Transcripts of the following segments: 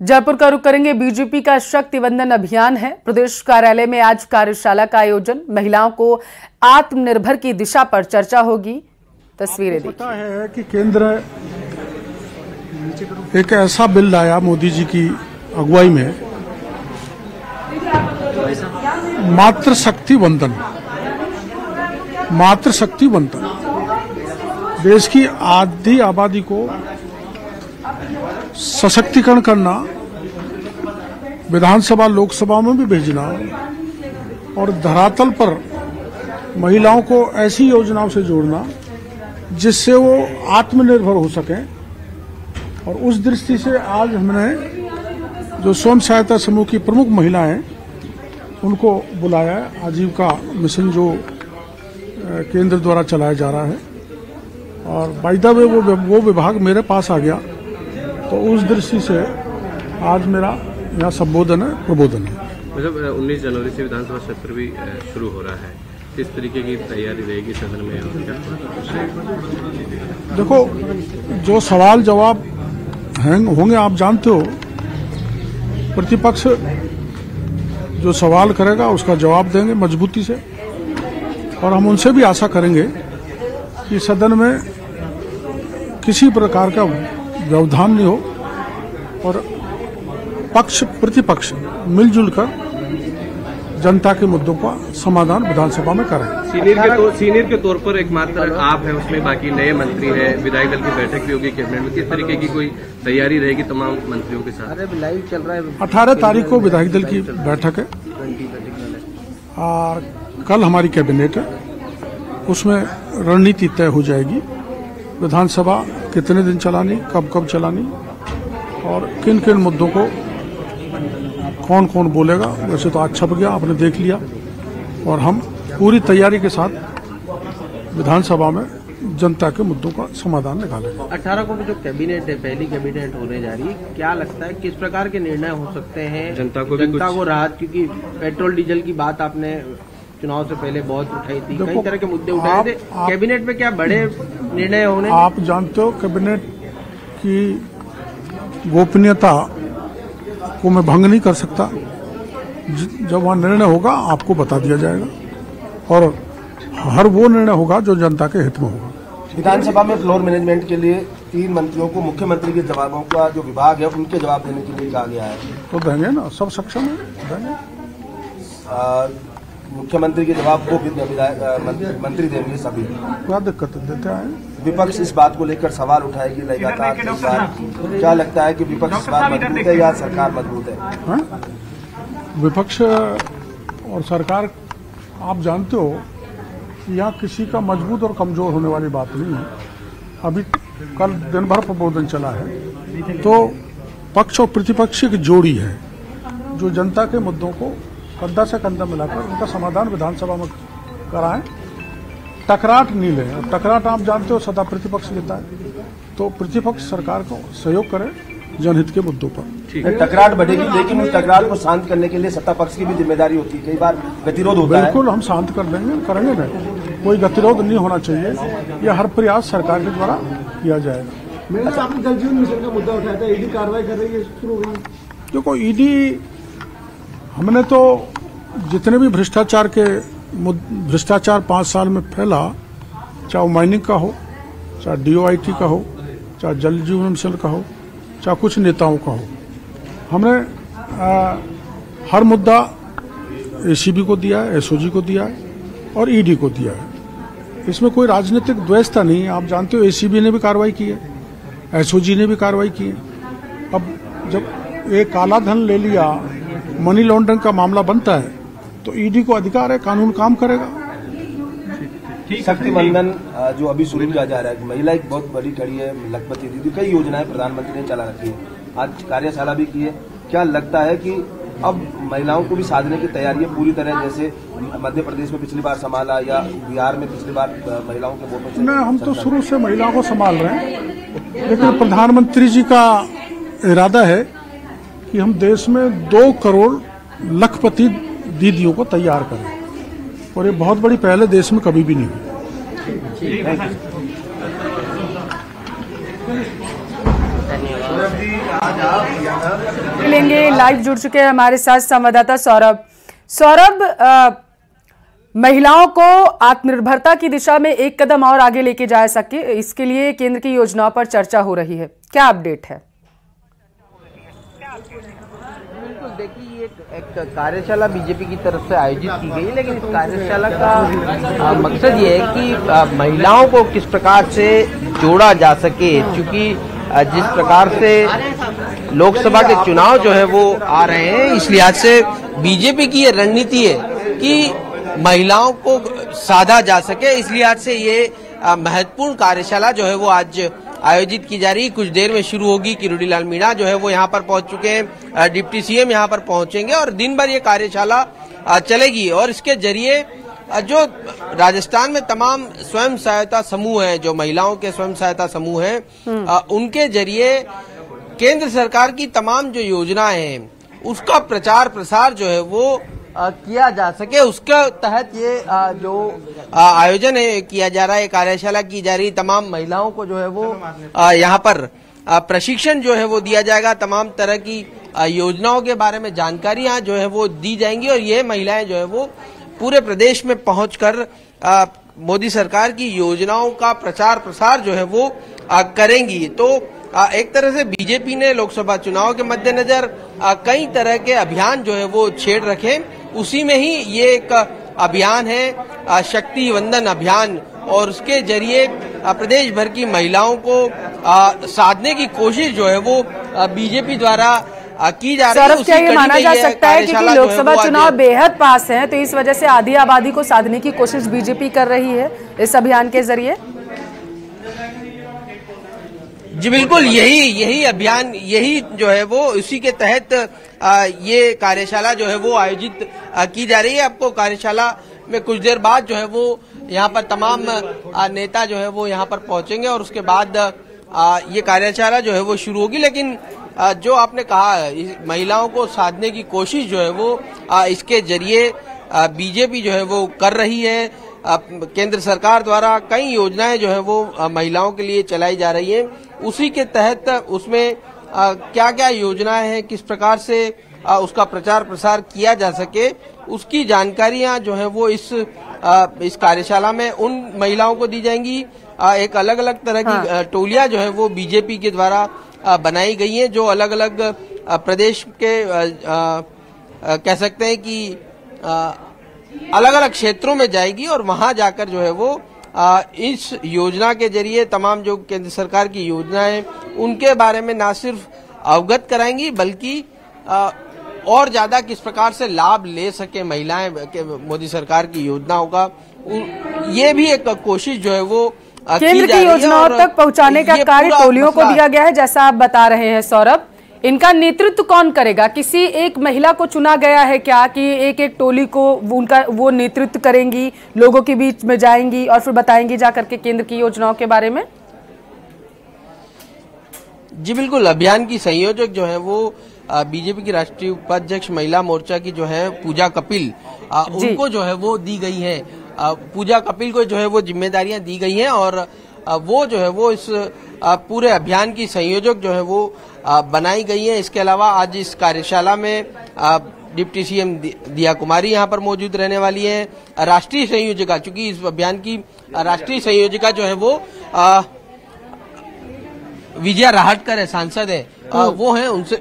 जयपुर का रुख करेंगे। बीजेपी का शक्ति वंदन अभियान है। प्रदेश कार्यालय में आज कार्यशाला का आयोजन। महिलाओं को आत्मनिर्भर की दिशा पर चर्चा होगी। तस्वीरें देखिए। पता है कि केंद्र एक ऐसा बिल लाया मोदी जी की अगुवाई में, मातृशक्ति वंदन। मातृशक्ति वंदन देश की आधी आबादी को सशक्तिकरण करना, विधानसभा लोकसभा में भी भेजना और धरातल पर महिलाओं को ऐसी योजनाओं से जोड़ना जिससे वो आत्मनिर्भर हो सकें। और उस दृष्टि से आज हमने जो स्वयं सहायता समूह की प्रमुख महिलाएं हैं उनको बुलाया है। आजीविका मिशन जो केंद्र द्वारा चलाया जा रहा है, और बाय द वे वो विभाग मेरे पास आ गया, तो उस दृष्टि से आज मेरा यहाँ संबोधन है, प्रबोधन है। मतलब 19 जनवरी से विधानसभा सत्र भी शुरू हो रहा है, किस तरीके की तैयारी रहेगी सदन में? देखो, जो सवाल जवाब होंगे, आप जानते हो, प्रतिपक्ष जो सवाल करेगा उसका जवाब देंगे मजबूती से, और हम उनसे भी आशा करेंगे कि सदन में किसी प्रकार का व्यवधान नहीं हो और पक्ष प्रतिपक्ष मिलजुल कर जनता के मुद्दों का समाधान विधानसभा में करें। सीनियर के तौर पर एकमात्र आप हैं, उसमें बाकी नए मंत्री हैं, विधायक दल की बैठक भी होगी कैबिनेट में, किस तरीके की कोई तैयारी रहेगी तमाम मंत्रियों के साथ? अरे लाइव चल रहा है। 18 तारीख को विधायक दल की बैठक है और कल हमारी कैबिनेट है, उसमें रणनीति तय हो जाएगी। विधानसभा कितने दिन चलानी, कब कब चलानी और किन किन मुद्दों को कौन कौन बोलेगा। वैसे तो आज छप गया, आपने देख लिया, और हम पूरी तैयारी के साथ विधानसभा में जनता के मुद्दों का समाधान निकालेंगे। 18 को भी जो कैबिनेट है, पहली कैबिनेट होने जा रही है, क्या लगता है किस प्रकार के निर्णय हो सकते हैं जनता को राहत? क्योंकि पेट्रोल डीजल की बात आपने चुनाव से पहले बहुत उठाई थी, कई तरह के मुद्दे उठाए थे। कैबिनेट में क्या बड़े निर्णय होने? आप जानते हो, कैबिनेट की गोपनीयता को मैं भंग नहीं कर सकता। जब वहाँ निर्णय होगा आपको बता दिया जाएगा, और हर वो निर्णय होगा जो जनता के हित में होगा। विधानसभा में फ्लोर मैनेजमेंट के लिए 3 मंत्रियों को मुख्यमंत्री के जवाबों का जो विभाग है उनके जवाब देने के लिए कहा गया है। तो देंगे ना, सब सक्षम है, देंगे। मुख्यमंत्री के जवाब को मंत्री देंगे सभी। क्या दिक्कत देते हैं? विपक्ष इस बात को लेकर सवाल उठाएगी लगातार। क्या लगता है कि विपक्ष इस बात मजबूत है या सरकार मजबूत है? हाँ? विपक्ष और सरकार, आप जानते हो, यहाँ किसी का मजबूत और कमजोर होने वाली बात नहीं है। अभी कल दिन भर प्रबोधन चला है, तो पक्ष और प्रतिपक्ष की जोड़ी है जो जनता के मुद्दों को कंधा से कंधा मिलाकर उनका समाधान विधानसभा में कराएं। टकराट नहीं ले, और टकराट आप जानते हो सदा प्रतिपक्ष लेता है, तो प्रतिपक्ष सरकार को सहयोग करे जनहित के मुद्दों पर। टकराट बढ़ेगी, लेकिन उस टकराट को शांत करने के लिए सत्ता पक्ष की भी जिम्मेदारी होती है, कई बार गतिरोध होता है। बिल्कुल, हम शांत कर देंगे, करेंगे ना, कोई गतिरोध नहीं होना चाहिए। यह हर प्रयास सरकार के द्वारा किया जाएगा। आपने जल जीवन मिशन का मुद्दा उठाया था, ईडी कार्रवाई कर रही है, शुरू हो गई। देखो, ईडी हमने तो जितने भी भ्रष्टाचार 5 साल में फैला, चाहे माइनिंग का हो, चाहे DOIT का हो, चाहे जल जीवन मिशन का हो, चाहे कुछ नेताओं का हो, हमने हर मुद्दा ACB को दिया है, SOG को दिया है और ED को दिया है। इसमें कोई राजनीतिक द्वैषता नहीं है। आप जानते हो, ACB ने भी कार्रवाई की है, SOG ने भी कार्रवाई की है। अब जब एक काला धन ले लिया, मनी लॉन्ड्रिंग का मामला बनता है, तो ED को अधिकार है, कानून काम करेगा। शक्ति वंदन जो अभी शुरू किया जा रहा है, महिला एक बहुत बड़ी कड़ी है, लखपति दीदी, कई योजनाएं प्रधानमंत्री ने चला रखी है, आज कार्यशाला भी की है। क्या लगता है कि अब महिलाओं को भी साधने की तैयारी है पूरी तरह, जैसे मध्य प्रदेश में पिछली बार संभाला या बिहार में पिछली बार महिलाओं के वोटों से? नहीं, हम तो शुरू से महिलाओं को संभाल रहे हैं, लेकिन प्रधानमंत्री जी का इरादा है कि हम देश में 2 करोड़ लखपति दीदियों को तैयार करें, और ये बहुत बड़ी पहले देश में कभी भी नहीं हुई। धन्यवाद। लेंगे। लाइव जुड़ चुके हैं हमारे साथ संवाददाता सौरभ। सौरभ, महिलाओं को आत्मनिर्भरता की दिशा में एक कदम और आगे लेके जा सके, इसके लिए केंद्र की योजनाओं पर चर्चा हो रही है, क्या अपडेट है? बिल्कुल, देखिए एक कार्यशाला बीजेपी की तरफ से आयोजित की गई है, लेकिन इस कार्यशाला का मकसद ये है कि महिलाओं को किस प्रकार से जोड़ा जा सके, क्योंकि जिस प्रकार से लोकसभा के चुनाव जो है वो आ रहे हैं, इस लिहाज से बीजेपी की ये रणनीति है कि महिलाओं को साधा जा सके। इस लिहाज से ये महत्वपूर्ण कार्यशाला जो है वो आज आयोजित की जा रही है। कुछ देर में शुरू होगी। किरोड़ी लाल मीणा जो है वो यहाँ पर पहुंच चुके हैं, डिप्टी सीएम यहाँ पर पहुंचेंगे और दिन भर ये कार्यशाला चलेगी। और इसके जरिए जो राजस्थान में तमाम स्वयं सहायता समूह हैं, जो महिलाओं के स्वयं सहायता समूह हैं, उनके जरिए केंद्र सरकार की तमाम जो योजनाएं हैं उसका प्रचार प्रसार जो है वो किया जा सके, उसके तहत ये जो आयोजन है किया जा रहा है, कार्यशाला की जा रही। तमाम महिलाओं को जो है वो यहाँ पर प्रशिक्षण जो है वो दिया जाएगा, तमाम तरह की योजनाओं के बारे में जानकारियां जो है वो दी जाएंगी और ये महिलाएं जो है वो पूरे प्रदेश में पहुंचकर मोदी सरकार की योजनाओं का प्रचार प्रसार जो है वो करेंगी। तो एक तरह से बीजेपी ने लोकसभा चुनाव के मद्देनजर कई तरह के अभियान जो है वो छेड़ रखे। उसी में ही ये एक अभियान है शक्ति वंदन अभियान, और उसके जरिए प्रदेश भर की महिलाओं को साधने की कोशिश जो है वो बीजेपी द्वारा की जा रही है। सौरभ, क्या ये माना जा सकता है कि लोकसभा चुनाव बेहद पास है, तो इस वजह से आधी आबादी को साधने की कोशिश बीजेपी कर रही है इस अभियान के जरिए? जी बिल्कुल, यही अभियान, यही जो है वो इसी के तहत ये कार्यशाला जो है वो आयोजित की जा रही है। आपको कार्यशाला में कुछ देर बाद जो है वो यहाँ पर तमाम नेता जो है वो यहाँ पर पहुंचेंगे और उसके बाद ये कार्यशाला जो है वो शुरू होगी। लेकिन जो आपने कहा, महिलाओं को साधने की कोशिश जो है वो इसके जरिए बीजेपी जो है वो कर रही है। केंद्र सरकार द्वारा कई योजनाएं जो है वो महिलाओं के लिए चलाई जा रही हैं। उसी के तहत उसमें क्या क्या योजनाएं हैं, किस प्रकार से उसका प्रचार प्रसार किया जा सके, उसकी जानकारियां जो है वो इस कार्यशाला में उन महिलाओं को दी जाएंगी। एक अलग अलग तरह की टोलियां जो है वो बीजेपी के द्वारा बनाई गई हैं, जो अलग अलग प्रदेश के कह सकते हैं कि अलग अलग क्षेत्रों में जाएगी और वहां जाकर जो है वो इस योजना के जरिए तमाम जो केंद्र सरकार की योजनाएं उनके बारे में न सिर्फ अवगत कराएंगी, बल्कि और ज्यादा किस प्रकार से लाभ ले सके महिलाएं मोदी सरकार की योजनाओं का, ये भी एक कोशिश जो है वो केंद्र की योजनाओं तक पहुंचाने का कार्य टोलियों को दिया गया है, जैसा आप बता रहे हैं सौरभ। इनका नेतृत्व कौन करेगा? किसी एक महिला को चुना गया है क्या कि एक एक टोली को वो नेतृत्व करेंगी, लोगों के बीच में जाएंगी और फिर बताएंगी जाकर के केंद्र की योजनाओं के बारे में? जी बिल्कुल, अभियान की संयोजक जो है वो बीजेपी की राष्ट्रीय उपाध्यक्ष महिला मोर्चा की जो है पूजा कपिल, उनको जो है वो दी गई है। पूजा कपिल को जो है वो जिम्मेदारियां दी गई हैं और वो जो है वो इस पूरे अभियान की संयोजक जो है वो बनाई गई है। इसके अलावा आज इस कार्यशाला में डिप्टी सीएम दिया कुमारी यहाँ पर मौजूद रहने वाली है। राष्ट्रीय संयोजिका, चूंकि इस अभियान की राष्ट्रीय संयोजिका जो है वो विजया राहटकर है, सांसद है, वो है, उनसे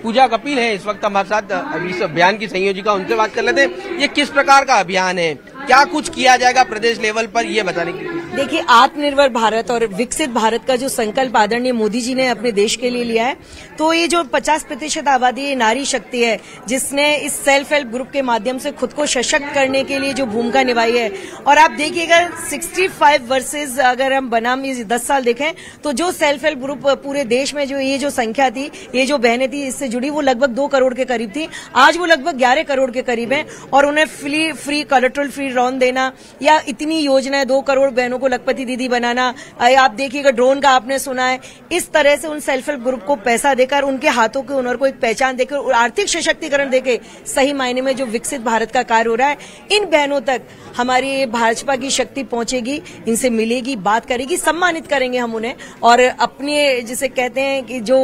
पूजा कपिल है इस वक्त हमारे साथ इस अभियान की संयोजिका, उनसे बात कर लेते हैं। ये किस प्रकार का अभियान है, क्या कुछ किया जाएगा प्रदेश लेवल पर, ये बताने के लिए? देखिए, आत्मनिर्भर भारत और विकसित भारत का जो संकल्प आदरणीय मोदी जी ने अपने देश के लिए लिया है, तो ये जो 50% आबादी नारी शक्ति है, जिसने इस सेल्फ हेल्प ग्रुप के माध्यम से खुद को सशक्त करने के लिए जो भूमिका निभाई है, और आप देखिएगा 65 वर्सेज अगर हम बनाम 10 साल देखें तो जो सेल्फ हेल्प ग्रुप पूरे देश में जो ये जो संख्या थी, ये जो बहनें थी इससे जुड़ी, वो लगभग 2 करोड़ के करीब थी। आज वो लगभग 11 करोड़ के करीब है और उन्हें फ्री कोलेटरल फ्री लोन देना या इतनी योजनाएं 2 करोड़ बहनों को को लखपति दीदी बनाना, आप देखिएगा ड्रोन का आपने सुना है। इस तरह से उन सेल्फ हेल्प ग्रुप को पैसा देकर, उनके हाथों के हुनर को एक पहचान देकर और आर्थिक सशक्तिकरण देकर सही मायने में जो विकसित भारत का कार्य हो रहा है, इन बहनों तक हमारी भाजपा की शक्ति पहुंचेगी, इनसे मिलेगी, बात करेगी, सम्मानित करेंगे हम उन्हें। और अपने जिसे कहते हैं कि जो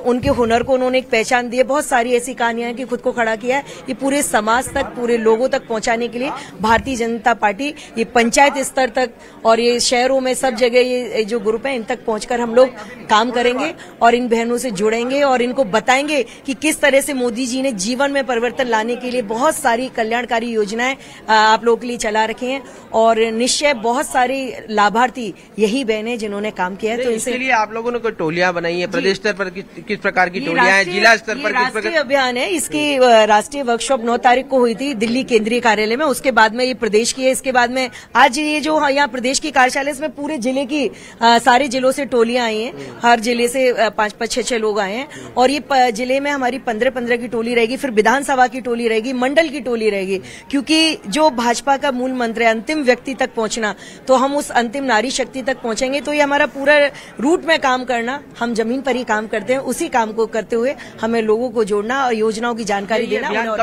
उनके हुनर को उन्होंने एक पहचान दी है, बहुत सारी ऐसी कहानियां हैं कि खुद को खड़ा किया है, ये पूरे समाज तक, पूरे लोगों तक पहुंचाने के लिए भारतीय जनता पार्टी ये पंचायत स्तर तक और ये शहरों में सब जगह ये जो ग्रुप है इन तक पहुंचकर हम लोग काम करेंगे और इन बहनों से जुड़ेंगे और इनको बताएंगे कि किस तरह से मोदी जी ने जीवन में परिवर्तन लाने के लिए बहुत सारी कल्याणकारी योजनाएं आप लोगों के लिए चला रखी हैं और निश्चय बहुत सारी लाभार्थी यही बहनें जिन्होंने काम किया है। तो इसके लिए आप लोगों ने कोई टोलियां बनाई है, प्रदेश स्तर पर किस प्रकार की टोलियां हैं, जिला स्तर पर किस प्रकार? अभियान है, इसकी राष्ट्रीय वर्कशॉप 9 तारीख को हुई थी दिल्ली केंद्रीय कार्यालय में, उसके बाद में ये प्रदेश की है, इसके बाद में आज ये जो यहाँ प्रदेश की कार्यशाला इसमें पूरे जिले की सारे जिलों से टोलियां आई हैं, हर जिले से 5-5, 6-6 लोग आए हैं और ये जिले में हमारी 15-15 की टोली रहेगी, फिर विधानसभा की टोली रहेगी, मंडल की टोली रहेगी, क्योंकि जो भाजपा का मूल मंत्र है अंतिम व्यक्ति तक पहुंचना, तो हम उस अंतिम नारी शक्ति तक पहुंचेंगे। तो ये हमारा पूरा रूट में काम करना, हम जमीन पर ही काम करते हैं, उसी काम को करते हुए हमें लोगों को जोड़ना और योजनाओं की जानकारी देना।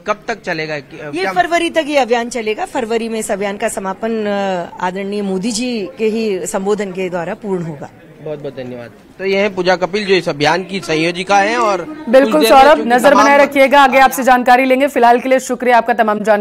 कब तक चलेगा? ये फरवरी तक ये अभियान चलेगा। फरवरी में इस अभियान का समापन आदरणीय मोदी जी के ही संबोधन के द्वारा पूर्ण होगा। बहुत बहुत धन्यवाद। तो ये है पूजा कपिल जो इस अभियान की संयोजिका हैं और बिल्कुल सौरभ, नजर बनाए रखिएगा, आगे आपसे जानकारी लेंगे। फिलहाल के लिए शुक्रिया आपका तमाम जानकारी।